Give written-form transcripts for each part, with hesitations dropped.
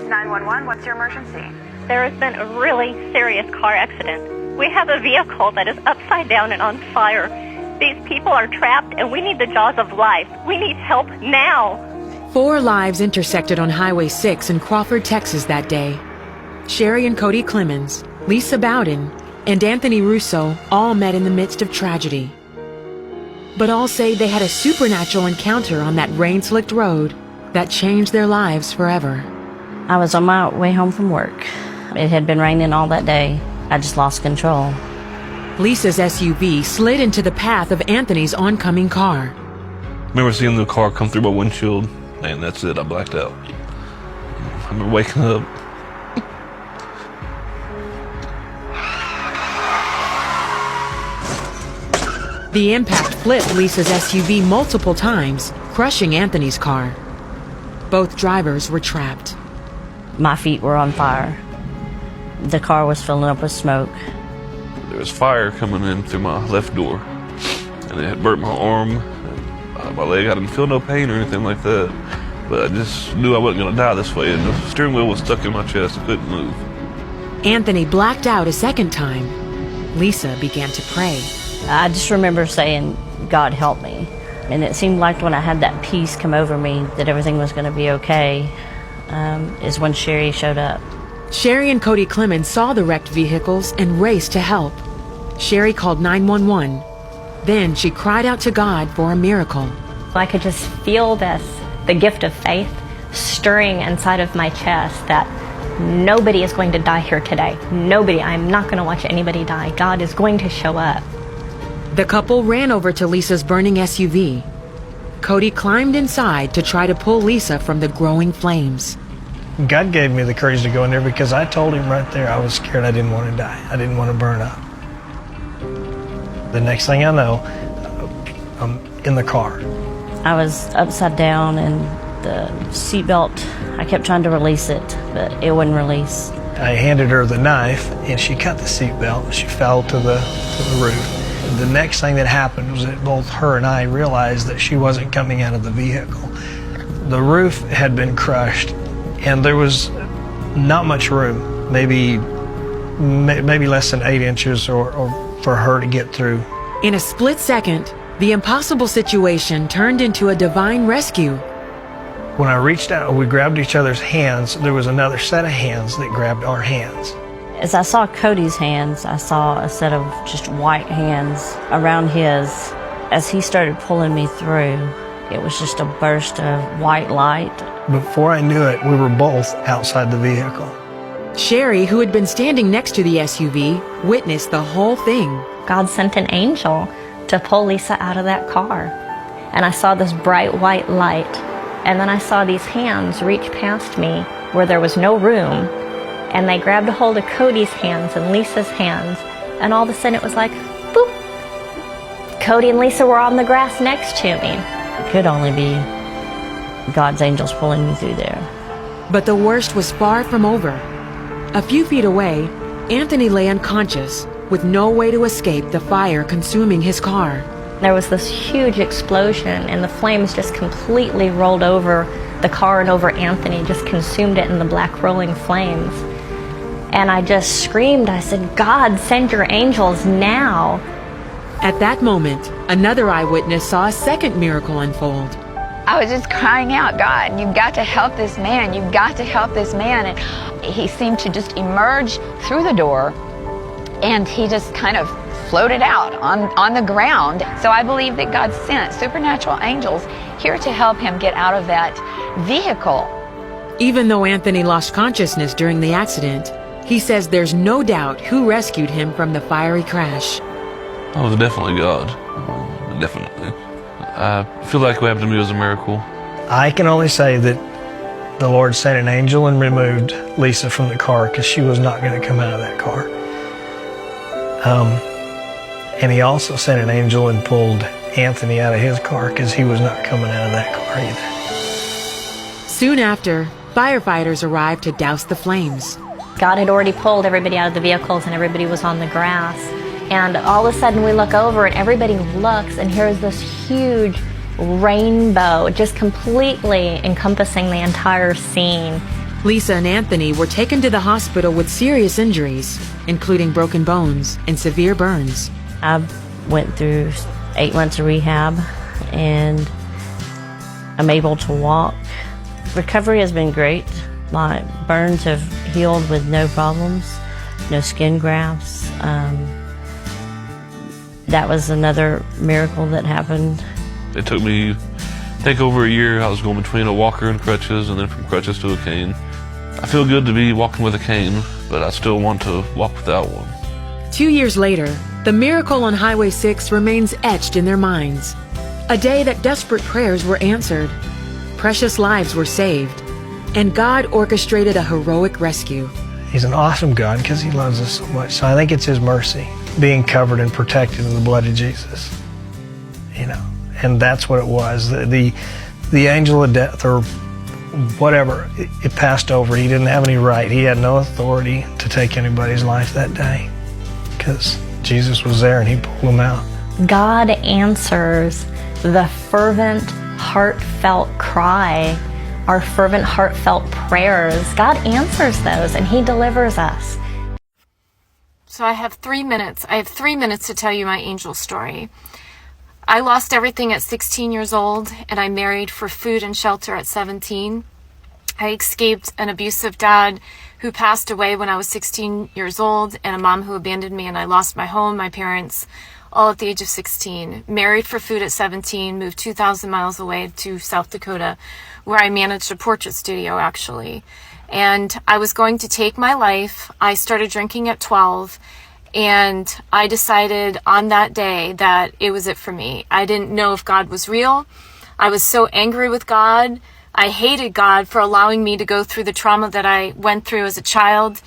911, what's your emergency? There has been a really serious car accident. We have a vehicle that is upside down and on fire. These people are trapped, and we need the jaws of life. We need help now. 4 lives intersected on Highway 6 in Crawford, Texas that day. Sherry and Cody Clemens, Lisa Bowden, and Anthony Russo all met in the midst of tragedy. But all say they had a supernatural encounter on that rain-slicked road that changed their lives forever. I was on my way home from work. It had been raining all that day. I just lost control. Lisa's SUV slid into the path of Anthony's oncoming car. I remember seeing the car come through my windshield, and that's it, I blacked out. I remember waking up. The impact flipped Lisa's SUV multiple times, crushing Anthony's car. Both drivers were trapped. My feet were on fire. The car was filling up with smoke. There was fire coming in through my left door, and it had burnt my arm, and my leg. I didn't feel no pain or anything like that, but I just knew I wasn't going to die this way, and the steering wheel was stuck in my chest. I couldn't move. Anthony blacked out a second time. Lisa began to pray. I just remember saying, God help me. And it seemed like when I had that peace come over me that everything was going to be okay, is when Sherry showed up. Sherry and Cody Clemens saw the wrecked vehicles and raced to help. Sherry called 911. Then she cried out to God for a miracle. I could just feel the gift of faith stirring inside of my chest that nobody is going to die here today. Nobody. I'm not going to watch anybody die. God is going to show up. The couple ran over to Lisa's burning SUV. Cody climbed inside to try to pull Lisa from the growing flames. God gave me the courage to go in there because I told him right there I was scared. I didn't want to die. I didn't want to burn up. The next thing I know, I'm in the car. I was upside down and the seatbelt, I kept trying to release it, but it wouldn't release. I handed her the knife and she cut the seatbelt. She fell to the roof. The next thing that happened was that both her and I realized that she wasn't coming out of the vehicle. The roof had been crushed and there was not much room, maybe less than 8 inches or for her to get through. In a split second, the impossible situation turned into a divine rescue. When I reached out, we grabbed each other's hands. There was another set of hands that grabbed our hands. As I saw Cody's hands, I saw a set of just white hands around his. As he started pulling me through, it was just a burst of white light. Before I knew it, we were both outside the vehicle. Sherry, who had been standing next to the SUV, witnessed the whole thing. God sent an angel to pull Lisa out of that car. And I saw this bright white light. And then I saw these hands reach past me where there was no room. And they grabbed a hold of Cody's hands and Lisa's hands. And all of a sudden it was like, boop. Cody and Lisa were on the grass next to me. It could only be God's angels pulling me through there. But the worst was far from over. A few feet away, Anthony lay unconscious, with no way to escape the fire consuming his car. There was this huge explosion, and the flames just completely rolled over the car and over Anthony, just consumed it in the black rolling flames. And I just screamed. I said, God, send your angels now. At that moment, another eyewitness saw a second miracle unfold. I was just crying out, God, you've got to help this man. You've got to help this man. And he seemed to just emerge through the door, and he just kind of floated out on the ground. So I believe that God sent supernatural angels here to help him get out of that vehicle. Even though Anthony lost consciousness during the accident, he says there's no doubt who rescued him from the fiery crash. Oh, it was definitely God. Definitely. I feel like what happened to me was a miracle. I can only say that the Lord sent an angel and removed Lisa from the car because she was not going to come out of that car. And he also sent an angel and pulled Anthony out of his car because he was not coming out of that car either. Soon after, firefighters arrived to douse the flames. God had already pulled everybody out of the vehicles and everybody was on the grass. And all of a sudden we look over and everybody looks, and here's this huge rainbow just completely encompassing the entire scene. Lisa and Anthony were taken to the hospital with serious injuries, including broken bones and severe burns. I went through 8 months of rehab, and I'm able to walk. Recovery has been great. My burns have healed with no problems, no skin grafts. That was another miracle that happened. It took me, I think, over a year. I was going between a walker and crutches, and then from crutches to a cane. I feel good to be walking with a cane, but I still want to walk without one. 2 years later, the miracle on Highway 6 remains etched in their minds. A day that desperate prayers were answered, precious lives were saved, and God orchestrated a heroic rescue. He's an awesome God because he loves us so much. So I think it's his mercy, being covered and protected in the blood of Jesus. You know, and that's what it was. The angel of death, or whatever, it passed over. He didn't have any right. He had no authority to take anybody's life that day because Jesus was there and he pulled him out. God answers the fervent, heartfelt cry, our fervent, heartfelt prayers. God answers those and he delivers us. So I have 3 minutes. I have 3 minutes to tell you my angel story. I lost everything at 16 years old, and I married for food and shelter at 17. I escaped an abusive dad who passed away when I was 16 years old, and a mom who abandoned me, and I lost my home, my parents, all at the age of 16. Married for food at 17, moved 2,000 miles away to South Dakota, where I managed a portrait studio, actually. And I was going to take my life. I started drinking at 12. And I decided on that day that it was it for me. I didn't know if God was real. I was so angry with God. I hated God for allowing me to go through the trauma that I went through as a child.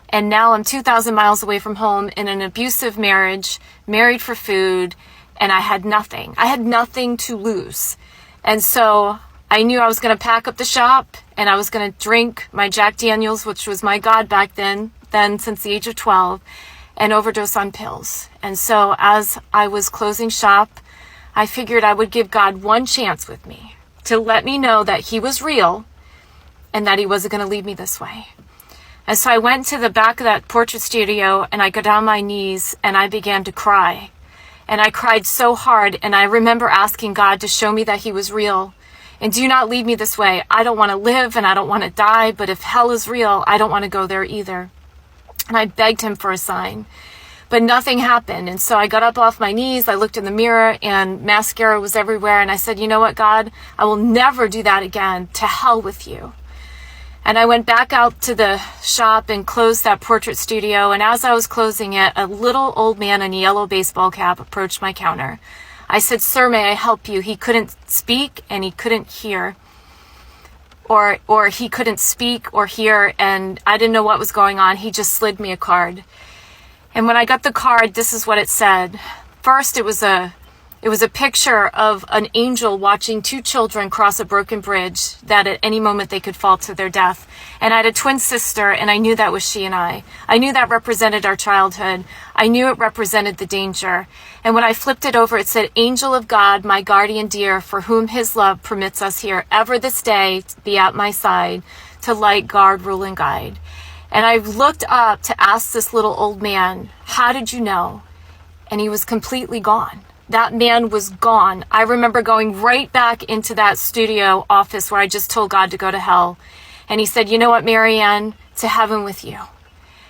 And now I'm 2,000 miles away from home in an abusive marriage, married for food, and I had nothing. I had nothing to lose. And so I knew I was going to pack up the shop and I was going to drink my Jack Daniels, which was my God back then since the age of 12. And overdose on pills. And so as I was closing shop, I figured I would give God one chance with me to let me know that he was real and that he wasn't going to leave me this way. And so I went to the back of that portrait studio and I got on my knees and I began to cry. And I cried so hard, and I remember asking God to show me that he was real. And do not leave me this way. I don't want to live and I don't want to die, but if hell is real, I don't want to go there either. And I begged him for a sign, but nothing happened. And so I got up off my knees, I looked in the mirror, and mascara was everywhere. And I said, you know what, God, I will never do that again. To hell with you. And I went back out to the shop and closed that portrait studio. And as I was closing it, a little old man in a yellow baseball cap approached my counter. I said, sir, may I help you? He couldn't speak and he couldn't hear. Or he couldn't speak or hear, and I didn't know what was going on. He just slid me a card. And when I got the card, this is what it said. First, it was a picture of an angel watching two children cross a broken bridge that at any moment they could fall to their death. And I had a twin sister, and I knew that was she and I. I knew that represented our childhood. I knew it represented the danger. And when I flipped it over, it said, Angel of God, my guardian dear, for whom his love permits us here, ever this day be at my side, to light, guard, rule, and guide. And I looked up to ask this little old man, how did you know? And he was completely gone. That man was gone. I remember going right back into that studio office where I just told God to go to hell. And he said, you know what, Marianne, to heaven with you.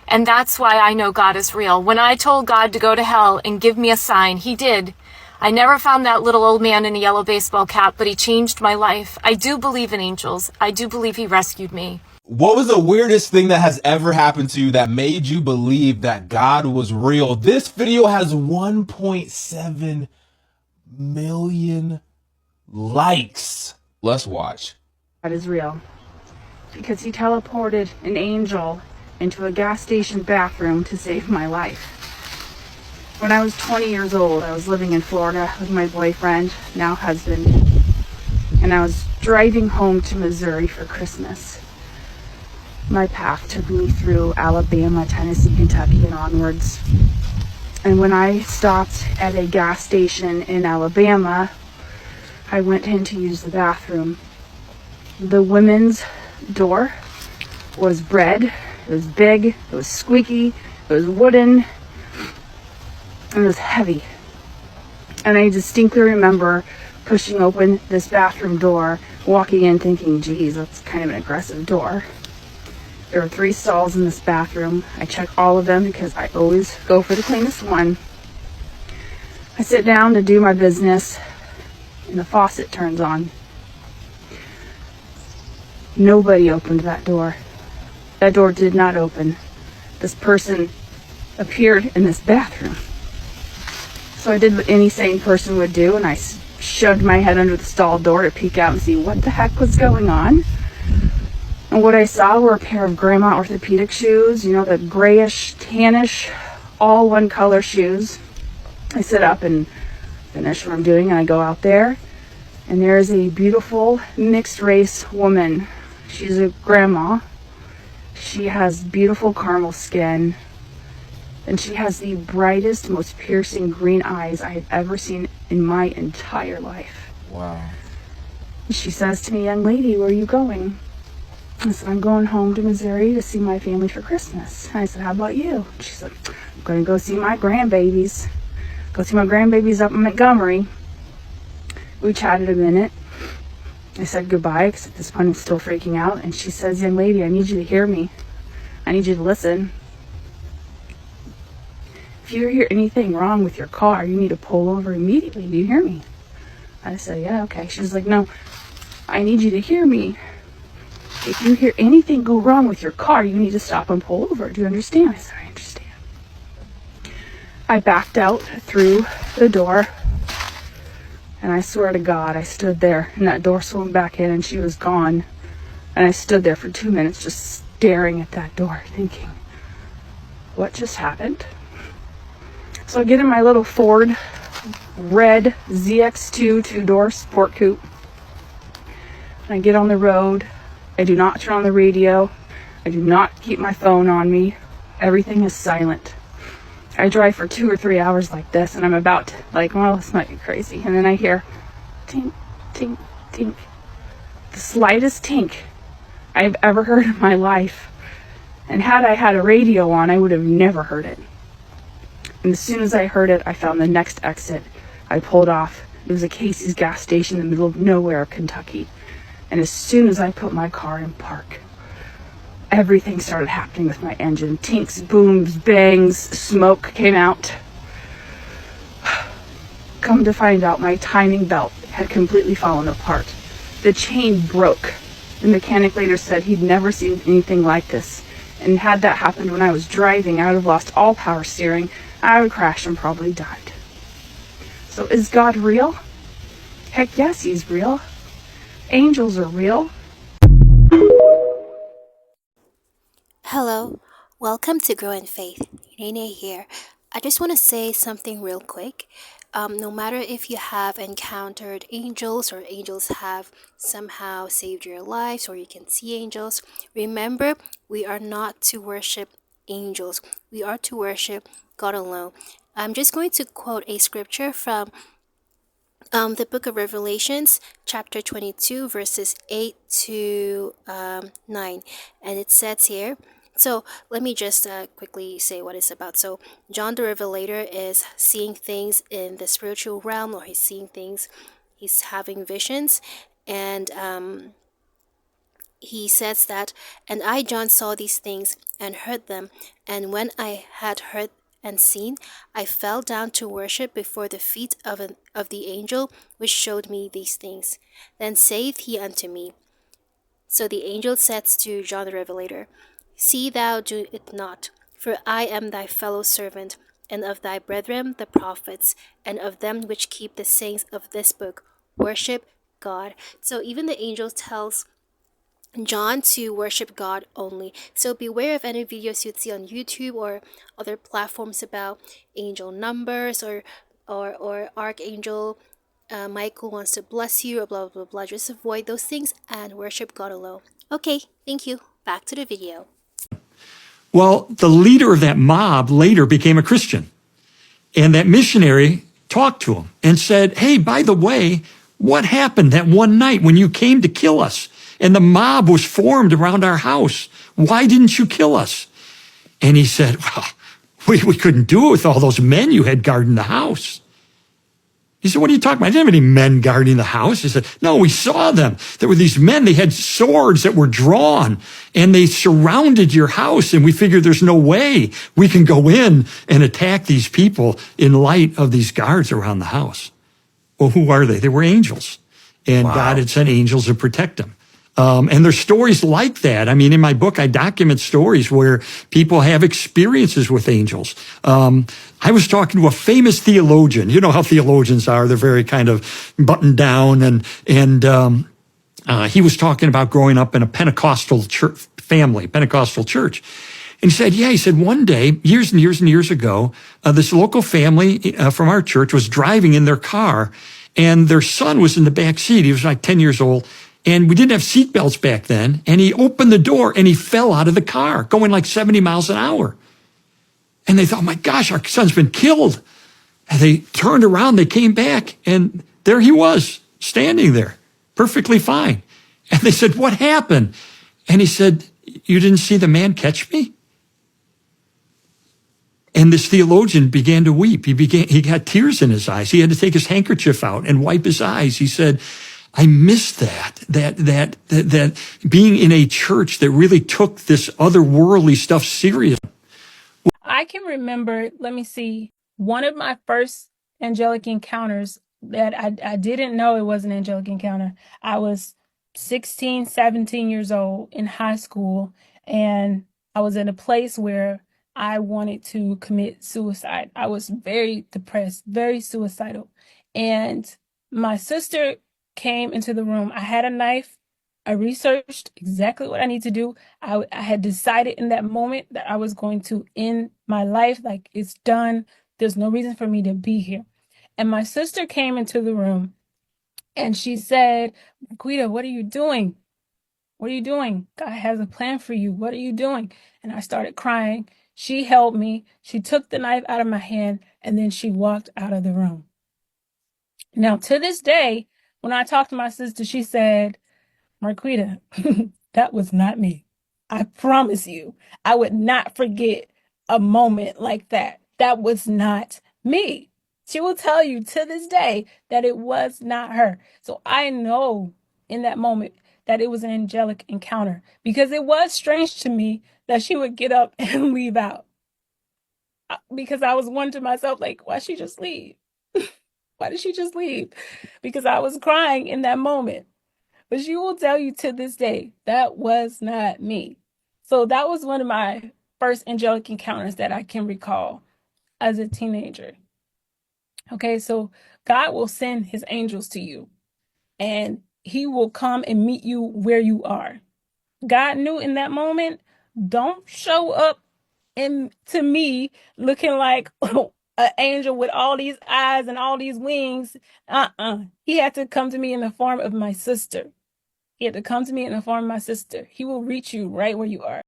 And that's why I know God is real. When I told God to go to hell and give me a sign, he did. I never found that little old man in a yellow baseball cap, but he changed my life. I do believe in angels. I do believe he rescued me. What was the weirdest thing that has ever happened to you that made you believe that God was real? This video has 1.7 million likes. Let's watch. God is real because he teleported an angel into a gas station bathroom to save my life. When I was 20 years old, I was living in Florida with my boyfriend, now husband, and I was driving home to Missouri for Christmas. My path took me through Alabama, Tennessee, Kentucky, and onwards. And when I stopped at a gas station in Alabama, I went in to use the bathroom. The women's door was red, it was big, it was squeaky, it was wooden, and it was heavy. And I distinctly remember pushing open this bathroom door, walking in thinking, geez, that's kind of an aggressive door. There were 3 stalls in this bathroom. I check all of them because I always go for the cleanest one. I sit down to do my business, and the faucet turns on. Nobody opened that door. That door did not open. This person appeared in this bathroom. So I did what any sane person would do, and I shoved my head under the stall door to peek out and see what the heck was going on. And what I saw were a pair of grandma orthopedic shoes, you know, the grayish, tannish, all one color shoes. I sit up and finish what I'm doing, and I go out there, and there is a beautiful mixed race woman. She's a grandma. She has beautiful caramel skin, and she has the brightest, most piercing green eyes I have ever seen in my entire life. Wow. She says to me, young lady, where are you going? I said, I'm going home to Missouri to see my family for Christmas. And I said, how about you? She said, I'm going to go see my grandbabies. Go see my grandbabies up in Montgomery. We chatted a minute. I said goodbye, because at this point I'm still freaking out. And she says, young lady, I need you to hear me. I need you to listen. If you hear anything wrong with your car, you need to pull over immediately. Do you hear me? I said, yeah, okay. She's like, no, I need you to hear me. If you hear anything go wrong with your car, you need to stop and pull over. Do you understand? I said, I understand. I backed out through the door, and I swear to God, I stood there, and that door swung back in, and she was gone. And I stood there for 2 minutes just staring at that door, thinking, what just happened? So I get in my little Ford red ZX2 2-door sport coupe, and I get on the road. I do not turn on the radio. I do not keep my phone on me. Everything is silent. I drive for 2 or 3 hours like this, and I'm about to, like, well, this might be crazy. And then I hear tink, tink, tink. The slightest tink I've ever heard in my life. And had I had a radio on, I would have never heard it. And as soon as I heard it, I found the next exit. I pulled off. It was a Casey's gas station in the middle of nowhere, Kentucky. And as soon as I put my car in park, everything started happening with my engine. Tinks, booms, bangs, smoke came out. Come to find out, my timing belt had completely fallen apart. The chain broke. The mechanic later said he'd never seen anything like this. And had that happened when I was driving, I would have lost all power steering. I would crash and probably died. So is God real? Heck yes, he's real. Angels are real. Hello, welcome to Grow in Faith. Nene here. I just want to say something real quick. No matter if you have encountered angels or angels have somehow saved your lives or you can see angels, remember we are not to worship angels. We are to worship God alone. I'm just going to quote a scripture from the book of Revelations, chapter 22, verses 8 to 9. And it says here, so let me just quickly say what it's about. So John the Revelator is seeing things in the spiritual realm, or he's seeing things, he's having visions. And he says that, and I, John, saw these things and heard them. And when I had heard and seen, I fell down to worship before the feet of the angel which showed me these things. Then saith he unto me, so the angel says to John the Revelator, see thou do it not, for I am thy fellow servant, and of thy brethren the prophets, and of them which keep the sayings of this book. Worship God. So even the angel tells John to worship God only. So beware of any videos you'd see on YouTube or other platforms about angel numbers or archangel Michael wants to bless you or blah blah blah. Just avoid those things and worship God alone. Okay, thank you. Back to the video. Well, the leader of that mob later became a Christian. And that missionary talked to him and said, hey, by the way, what happened that one night when you came to kill us? and the mob was formed around our house. Why didn't you kill us? And he said, well, we couldn't do it with all those men you had guarding the house. He said, what are you talking about? I didn't have any men guarding the house. He said, no, we saw them. There were these men. They had swords that were drawn, and they surrounded your house, and we figured there's no way we can go in and attack these people in light of these guards around the house. Well, who are they? They were angels, and God had sent angels to protect them. And there's stories like that. I mean, in my book, I document stories where people have experiences with angels. I was talking to a famous theologian. You know how theologians are. They're very kind of buttoned down. And he was talking about growing up in a Pentecostal church family, Pentecostal church. And he said, one day, years and years and years ago, this local family from our church was driving in their car, and their son was in the back seat. He was like 10 years old. And we didn't have seatbelts back then. And he opened the door and he fell out of the car going like 70 miles an hour. And they thought, oh my gosh, our son's been killed. And they turned around, they came back, and there he was standing there perfectly fine. And they said, what happened? And he said, you didn't see the man catch me? And this theologian began to weep. He got tears in his eyes. He had to take his handkerchief out and wipe his eyes. He said, I miss that being in a church that really took this otherworldly stuff serious. I can remember, let me see, one of my first angelic encounters that I didn't know it was an angelic encounter. I was 16, 17 years old in high school, and I was in a place where I wanted to commit suicide. I was very depressed, very suicidal. And my sister came into the room. I had a knife. I researched exactly what I need to do. I had decided in that moment that I was going to end my life. Like, it's done. There's no reason for me to be here. And my sister came into the room and she said, Guida, what are you doing? What are you doing? God has a plan for you. What are you doing? And I started crying. She held me. She took the knife out of my hand, and then she walked out of the room. Now, to this day, when I talked to my sister, she said, Marquita, that was not me. I promise you, I would not forget a moment like that. That was not me. She will tell you to this day that it was not her. So I know in that moment that it was an angelic encounter, because it was strange to me that she would get up and leave out. Because I was wondering to myself, like, why she just leave? Why did she just leave? Because I was crying in that moment. But she will tell you to this day, that was not me. So that was one of my first angelic encounters that I can recall as a teenager. Okay, so God will send his angels to you, and he will come and meet you where you are. God knew in that moment, don't show up to me looking like an angel with all these eyes and all these wings. He had to come to me in the form of my sister. He had to come to me in the form of my sister. He will reach you right where you are.